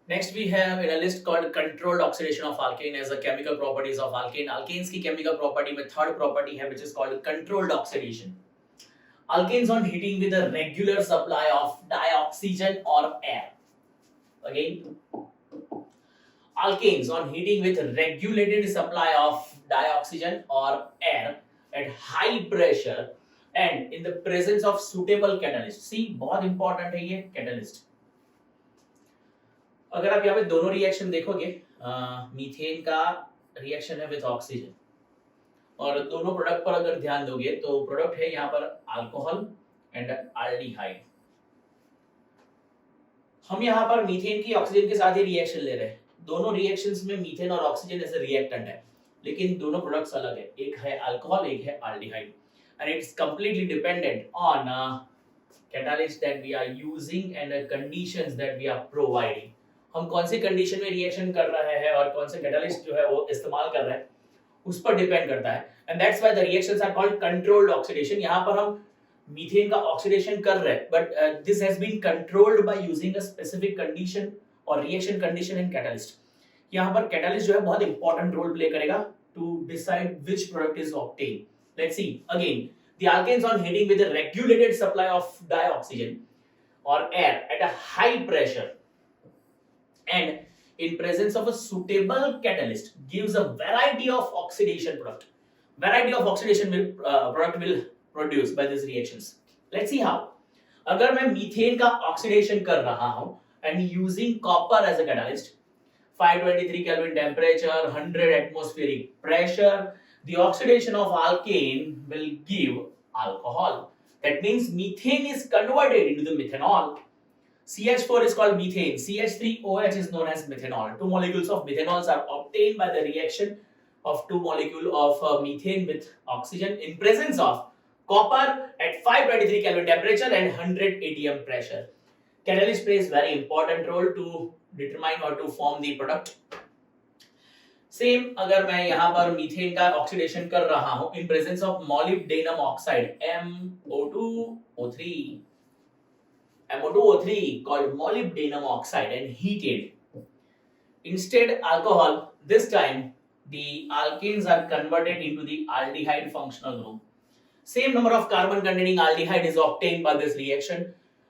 Next, we have in a list called controlled oxidation of alkane as a chemical properties of alkane. Alkanes की chemical property में third property है which is called controlled oxidation. Alkanes on heating with a regular supply of dioxygen or air. Again, alkanes on heating with regulated supply of dioxygen or air at high pressure and in the presence of suitable catalyst. See, बहुत important है ये catalyst. अगर आप यहाँ पे दोनों reaction देखोगे, methane का रिएक्शन है विथ ऑक्सीजन और दोनों प्रोडक्ट पर अगर ध्यान दोगे तो प्रोडक्ट है यहाँ पर अल्कोहल एंड एल्डिहाइड. हम यहाँ पर मीथेन की ऑक्सीजन के साथ ही रिएक्शन ले रहे हैं. दोनों रिएक्शंस में मीथेन और ऑक्सीजन एज ए रिएक्टेंट है, लेकिन दोनों प्रोडक्ट्स अलग है. एक है अल्कोहल, एक है aldehyde, and it's completely dependent on catalyst that we are using and the conditions that we are providing. हम कौन सी कंडीशन में रिएक्शन कर रहे हैं और कौन से कैटलिस्ट जो है वो इस्तेमाल कर रहे हैं उस पर डिपेंड करता है. And that's why the reactions are called controlled oxidation. यहाँ पर हम मीथेन का ऑक्सीडेशन कर रहे हैं but this has been controlled by using a specific condition और रिएक्शन कंडीशन इन कैटलिस्ट. यहाँ पर कैटलिस्ट जो है बहुत इंपॉर्टेंट रोल प्ले करेगा to decide which product is obtain. Let's see again. The alkanes on heating with a regulated supply of dioxygen or air at a high pressure and in presence of a suitable catalyst gives a variety of oxidation product. Variety of oxidation product will produce by these reactions. Let's see how. अगर मैं methane का oxidation कर रहा हूं and using copper as a catalyst, 523 Kelvin temperature, 100 atmospheric pressure, the oxidation of alkane will give alcohol. That means methane is converted into the methanol. CH4 is called methane. CH3OH is known as methanol. Two molecules of methanols are obtained by the reaction of two molecules of methane with oxygen in presence of copper at 523 Kelvin temperature and 100 atm pressure. Catalyst plays very important role to determine or to form the product. Same अगर मैं यहाँ पर methane का oxidation कर रहा हूं in presence of molybdenum oxide MO2O3 called molybdenum oxide and heated instead alcohol. This time the alkanes are converted into the aldehyde functional group. Same number of carbon containing aldehyde is obtained by this reaction.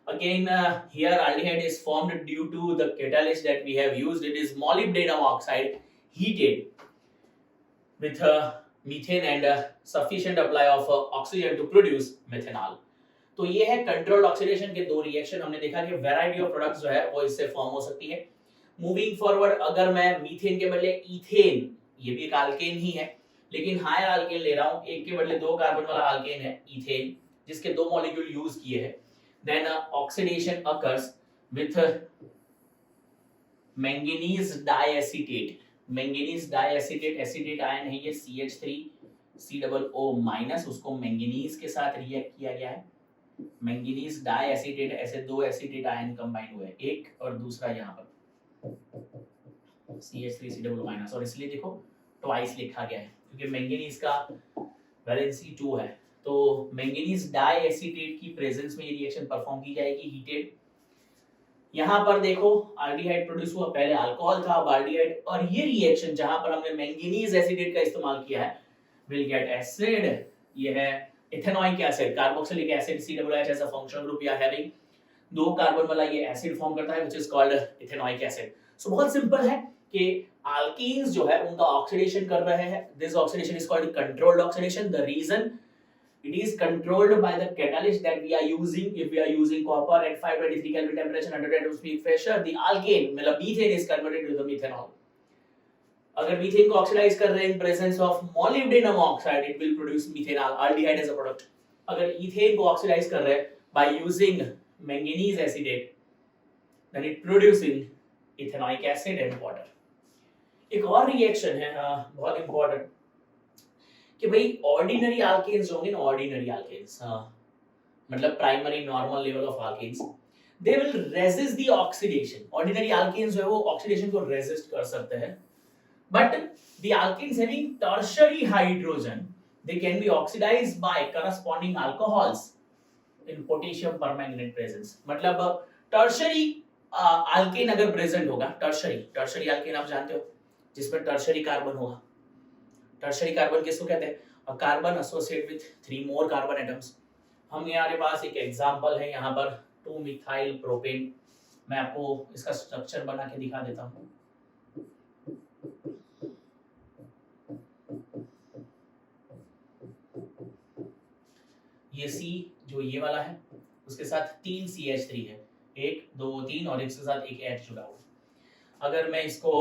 Again here aldehyde is formed due to the catalyst that we have used. It is molybdenum oxide heated with methane and sufficient supply of oxygen to produce methanol. तो ये है controlled oxidation के दो reaction. हमने देखा कि variety of products जो है वो इससे फॉर्म हो सकती है. मूविंग फॉरवर्ड अगर मैं मीथेन के बदले इथेन, ये भी एक अल्केन ही है लेकिन हायर अल्केन ले रहा हूं, एक के बदले दो कार्बन वाला अल्केन है इथेन जिसके दो मॉलिक्यूल यूज किए हैं, then oxidation occurs with manganese diacetate. Manganese diacetate acetate ion है ये CH3COO- उसको मैंगनीज के साथ रिएक्ट किया गया है. मैंगनीज डाइएसिटेट ऐसे दो एसिटेट आयन कंबाइन हुए, एक और दूसरा यहाँ पर CH3COO- और इसलिए देखो ट्वाइस लिखा गया है क्योंकि मैंगनीज का वैलेंसी 2 है. तो मैंगनीज डाइएसिटेट की प्रेजेंस में ये रिएक्शन परफॉर्म की जाएगी हीटेड. यहाँ पर देखो एल्डिहाइड प्रोड्यूस हुआ, पहले अल्कोहल था अब एल्डिहाइड, और ये रिएक्शन जहां पर हमने मैंगनीज एसिडेट का इस्तेमाल किया है विल गेट एसिड. ये है ethanoic acid, carboxylic acid COOH as a functional group या हैविंग दो कार्बन वाला ये एसिड फॉर्म करता है which is called ethanoic acid. So बहुत सिंपल है कि अल्कीन्स जो है उनका ऑक्सीडेशन कर रहे हैं. This oxidation is called controlled oxidation. The reason it is controlled by the catalyst that we are using. If we are using copper at 523 Kelvin temperature, 100 atmospheric pressure, the alkane मतलब methane is converted to the methanol. अगर methane को oxidise कर रहे हैं in presence of molybdenum oxide, it will produce methanol aldehyde as a product. अगर ethane को oxidise कर रहे हैं by using manganese acetate, then it producing ethanoic acid and water. एक और रिएक्शन है बहुत इंपॉर्टेंट कि भाई ऑर्डिनरी अल्केन्स होंगे ना, ऑर्डिनरी अल्केन्स मतलब primary normal level of alkanes, they will resist the oxidation. Ordinary alkanes जो है वो ऑक्सीडेशन को रेजिस्ट कर सकते हैं, but the alkanes having tertiary hydrogen they can be oxidised by corresponding alcohols in potassium permanganate presence. मतलब tertiary alkane अगर present होगा, टर्शरी अल्केन आप जानते हो, जिसमें टर्शरी कार्बन होगा। टर्शरी कार्बन किसको कहते हैं? A carbon associate with 3 more carbon atoms. हम हमारे पास एक एग्जांपल है यहाँ पर 2 मिथाइल प्रोपेन। मैं आपको इसका स्ट्रक्चर बना के दिखा देता हूँ। ये C जो ये वाला है, उसके साथ 3 CH3 है, 1 2 3 और इसके साथ एक H जुड़ा हुआ। अगर मैं इसको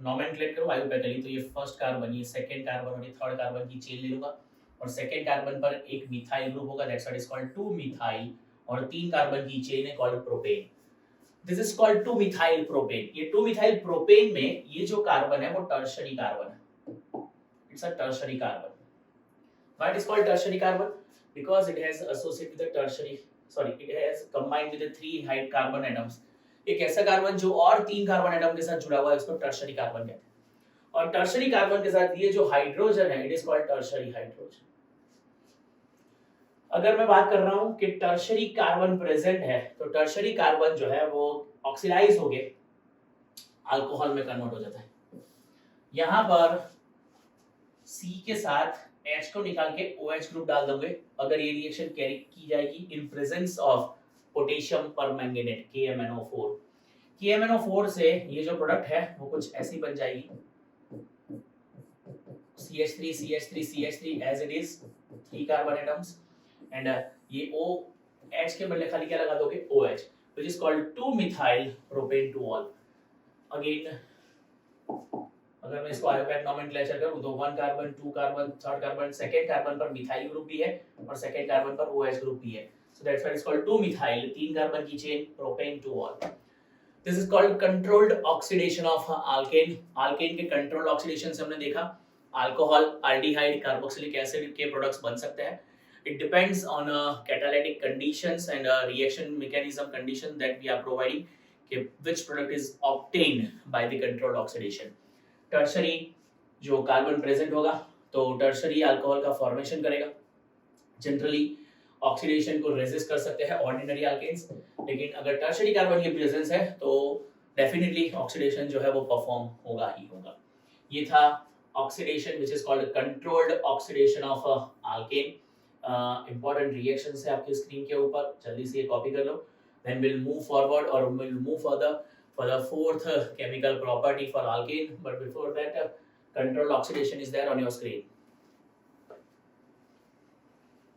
नोमेनक्लेट करूं आयोपेटली, तो ये फर्स्ट कार्बन, ये सेकंड कार्बन और ये थर्ड कार्बन की चेन ले लूंगा, और सेकंड कार्बन पर एक मिथाइल ग्रुप होगा, that's what is called 2 methyl, और 3 कार्बन की चेन है called propane. This is called 2 methyl propane. ये 2 मिथाइल प्रोपेन में ये जो कार्बन है वो टर्शरी कार्बन है, it's a tertiary carbon. Why it is called tertiary carbon? Because it has associated with the tertiary, it has combined with the 3 hydrogen carbon atoms। एक ऐसा carbon जो और 3 कार्बन एटम के साथ जुड़ा हुआ है, उसको टर्शरी कार्बन कहते हैं। और टर्शरी कार्बन के साथ ये जो हाइड्रोजन है, it is called tertiary hydrogen. अगर मैं बात कर रहा हूं कि टर्शरी कार्बन प्रेजेंट है, तो टर्शरी कार्बन जो है वो ऑक्सीडाइज होके अल्कोहल में कन्वर्ट हो जाता है। यहां पर C के साथ H को निकाल के OH ग्रुप डाल दोगे, अगर ये रिएक्शन कैरी की जाएगी in presence of potassium permanganate KMnO4। KMnO4 से ये जो प्रोडक्ट है वो कुछ ऐसी बन जाएगी, CH3 CH3 CH3 as it is 3 carbon atoms, and ये OH के बदले खाली क्या लगा दोगे? OH, which is called 2 methyl propane 2-ol। Again अगर मैं इसको आयोपैक नोमेनक्लेचर करूं तो 1 carbon 2 carbon 3rd carbon, second carbon पर मिथाइल ग्रुप भी है और सेकंड कार्बन पर OH ग्रुप भी है, so that's why it's called 2 methyl, 3 carbon की chain propane 2-ol। This is called controlled oxidation of alkane. Alkane के कंट्रोल्ड ऑक्सीडेशन से हमने देखा अल्कोहल, एल्डिहाइड, कार्बोक्सिलिक एसिड के प्रोडक्ट्स बन सकते हैं। It depends on catalytic conditions and reaction mechanism condition that we are providing कि which product is obtained by the controlled oxidation. Tertiary जो कार्बन प्रेजेंट होगा तो टर्शरी अल्कोहल का formation करेगा। जनरली ऑक्सीडेशन को रेजिस्ट कर सकते हैं ऑर्डिनरी अल्केन्स, लेकिन अगर टर्शरी कार्बन की प्रेजेंस है तो डेफिनेटली ऑक्सीडेशन जो है वो परफॉर्म होगा ही होगा। ये था oxidation which is called controlled oxidation of alkane. Important reactions है आपकी स्क्रीन के ऊपर, जल्दी से ये कॉपी कर लो, देन विल मूव फॉरवर्ड और will move further for the fourth chemical property for alkane, but before that controlled oxidation is there on your screen।